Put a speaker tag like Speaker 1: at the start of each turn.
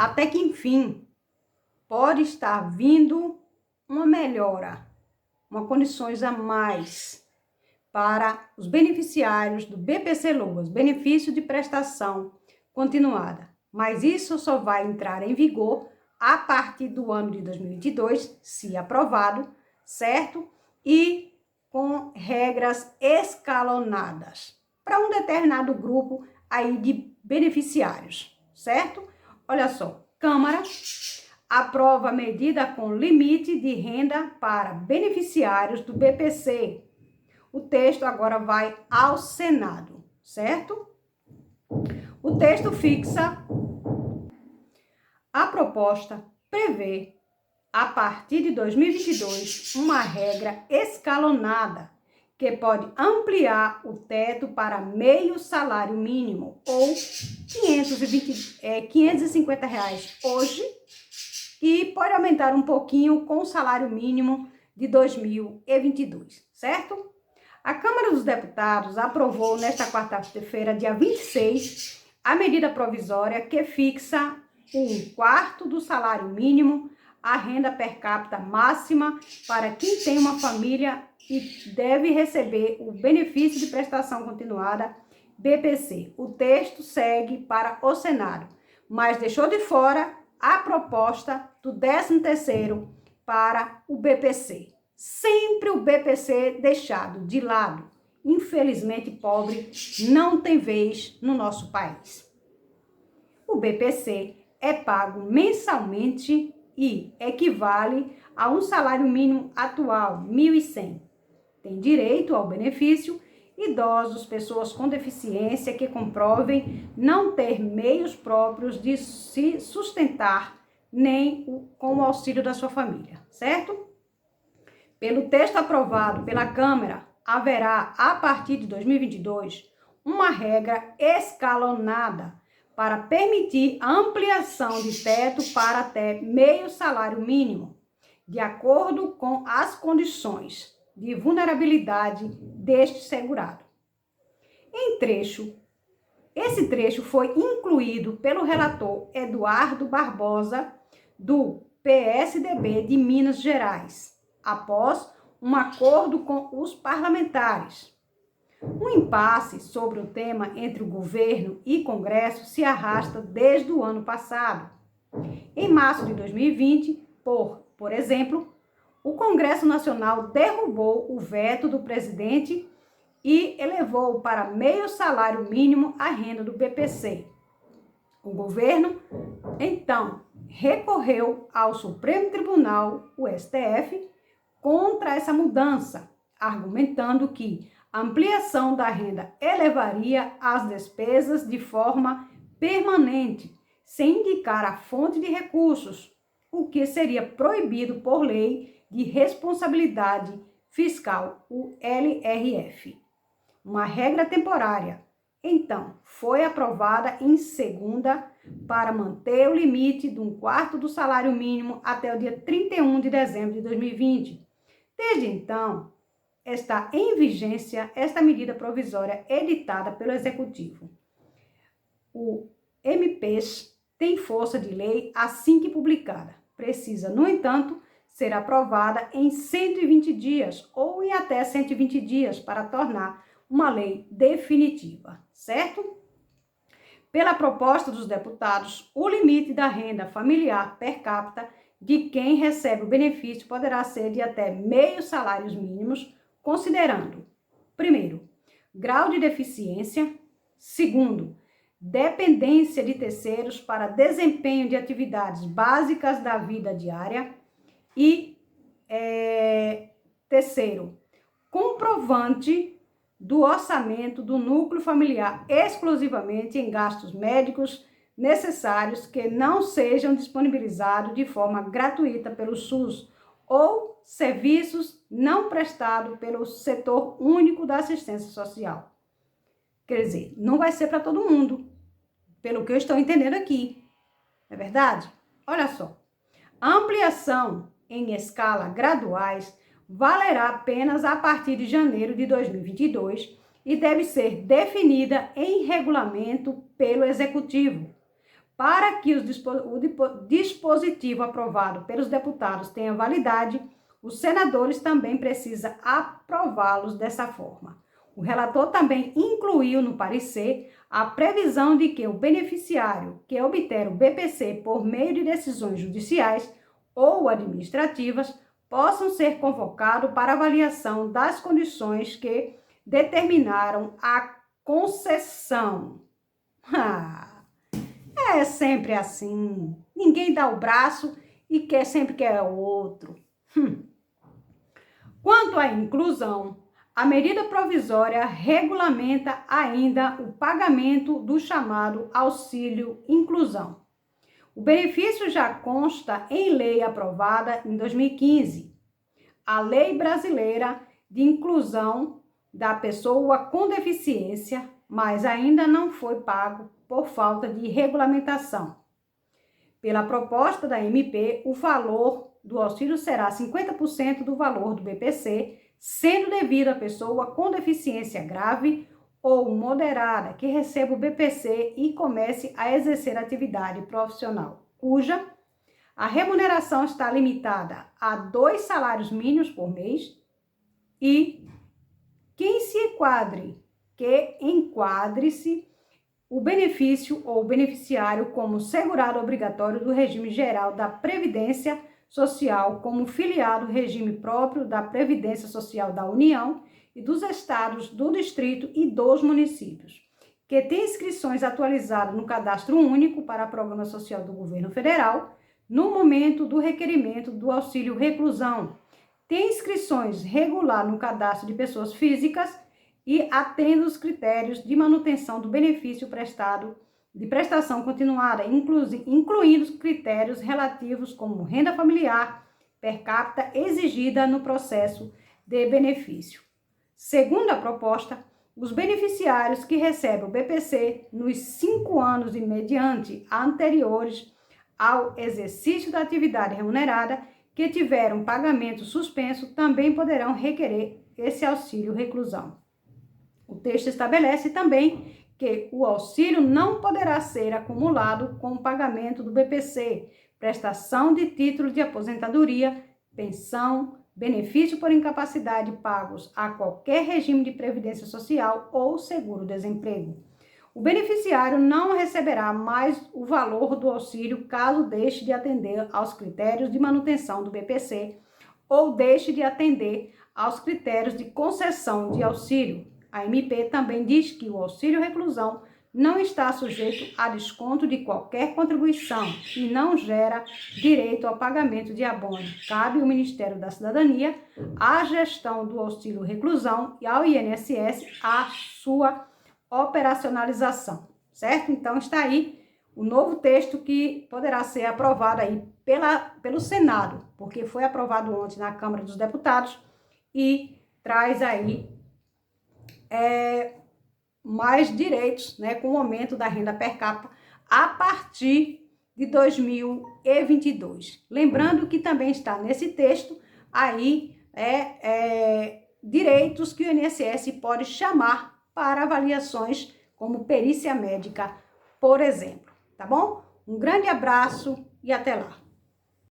Speaker 1: até que enfim pode estar vindo uma melhora, uma condições a mais para os beneficiários do BPC Loas, benefício de prestação continuada. Mas isso só vai entrar em vigor a partir do ano de 2022, se aprovado, certo? E com regras escalonadas para um determinado grupo aí de beneficiários, certo? Olha só, Câmara aprova a medida com limite de renda para beneficiários do BPC. O texto agora vai ao Senado, certo? O texto fixa a proposta prevê, a partir de 2022, uma regra escalonada que pode ampliar o teto para meio salário mínimo, ou R$550 hoje, e pode aumentar um pouquinho com o salário mínimo de 2022, certo? A Câmara dos Deputados aprovou nesta quarta-feira, dia 26, a medida provisória que fixa 1/4 do salário mínimo, a renda per capita máxima para quem tem uma família e deve receber o benefício de prestação continuada BPC. O texto segue para o Senado, mas deixou de fora a proposta do 13º para o BPC. Sempre o BPC deixado de lado. Infelizmente, pobre não tem vez no nosso país. O BPC é pago mensalmente e equivale a um salário mínimo atual, R$ 1.100. Tem direito ao benefício idosos, pessoas com deficiência que comprovem não ter meios próprios de se sustentar, nem com o auxílio da sua família, certo? Pelo texto aprovado pela Câmara, haverá, a partir de 2022, uma regra escalonada para permitir a ampliação de teto para até meio salário mínimo, de acordo com as condições de vulnerabilidade deste segurado. Esse trecho foi incluído pelo relator Eduardo Barbosa, do PSDB de Minas Gerais, após um acordo com os parlamentares. Um impasse sobre o tema entre o governo e Congresso se arrasta desde o ano passado. Em março de 2020, por exemplo, o Congresso Nacional derrubou o veto do presidente e elevou para meio salário mínimo a renda do BPC. O governo, então, recorreu ao Supremo Tribunal, o STF, contra essa mudança, argumentando que a ampliação da renda elevaria as despesas de forma permanente, sem indicar a fonte de recursos, o que seria proibido por lei de responsabilidade fiscal, o LRF. Uma regra temporária, então, foi aprovada em segunda para manter o limite de 1/4 do salário mínimo até o dia 31 de dezembro de 2020. Desde então, está em vigência esta medida provisória editada pelo Executivo. O MPs tem força de lei assim que publicada. Precisa, no entanto, ser aprovada em 120 dias ou em até 120 dias para tornar uma lei definitiva, certo? Pela proposta dos deputados, o limite da renda familiar per capita de quem recebe o benefício poderá ser de até meio salários mínimos, considerando, primeiro, grau de deficiência, segundo, dependência de terceiros para desempenho de atividades básicas da vida diária e, terceiro, comprovante do orçamento do núcleo familiar exclusivamente em gastos médicos necessários que não sejam disponibilizados de forma gratuita pelo SUS ou serviços não prestados pelo setor único da assistência social. Quer dizer, não vai ser para todo mundo, pelo que eu estou entendendo aqui. Não é verdade? Olha só. A ampliação em escala graduais valerá apenas a partir de janeiro de 2022 e deve ser definida em regulamento pelo Executivo. Para que o dispositivo aprovado pelos deputados tenha validade, os senadores também precisam aprová-los dessa forma. O relator também incluiu no parecer a previsão de que o beneficiário que obter o BPC por meio de decisões judiciais ou administrativas possam ser convocados para avaliação das condições que determinaram a concessão. É sempre assim. Ninguém dá o braço e sempre quer o outro. Quanto à inclusão, a medida provisória regulamenta ainda o pagamento do chamado auxílio inclusão. O benefício já consta em lei aprovada em 2015, a Lei Brasileira de Inclusão da Pessoa com Deficiência, mas ainda não foi pago por falta de regulamentação. Pela proposta da MP, o valor do auxílio será 50% do valor do BPC, sendo devido à pessoa com deficiência grave ou moderada que receba o BPC e comece a exercer atividade profissional, cuja a remuneração está limitada a 2 salários mínimos por mês e que enquadre-se o benefício ou beneficiário como segurado obrigatório do regime geral da Previdência Social, como filiado ao regime próprio da Previdência Social da União e dos estados, do distrito e dos municípios, que tem inscrições atualizadas no Cadastro Único para Programa Social do Governo Federal, no momento do requerimento do auxílio reclusão, tem inscrições regular no Cadastro de Pessoas Físicas e atende os critérios de manutenção do benefício prestado de prestação continuada, incluindo os critérios relativos como renda familiar per capita exigida no processo de benefício. Segundo a proposta, os beneficiários que recebem o BPC nos 5 anos imediante anteriores ao exercício da atividade remunerada que tiveram pagamento suspenso também poderão requerer esse auxílio reclusão. O texto estabelece também que o auxílio não poderá ser acumulado com o pagamento do BPC, prestação de título de aposentadoria, pensão, benefício por incapacidade pagos a qualquer regime de previdência social ou seguro-desemprego. O beneficiário não receberá mais o valor do auxílio caso deixe de atender aos critérios de manutenção do BPC ou deixe de atender aos critérios de concessão de auxílio. A MP também diz que o auxílio reclusão não está sujeito a desconto de qualquer contribuição e não gera direito ao pagamento de abono. Cabe ao Ministério da Cidadania a gestão do auxílio reclusão e ao INSS a sua operacionalização, certo? Então está aí o novo texto que poderá ser aprovado aí pelo Senado, porque foi aprovado ontem na Câmara dos Deputados e traz aí mais direitos, né, com o aumento da renda per capita a partir de 2022. Lembrando que também está nesse texto aí direitos que o INSS pode chamar para avaliações como perícia médica, por exemplo, tá bom? Um grande abraço e até lá.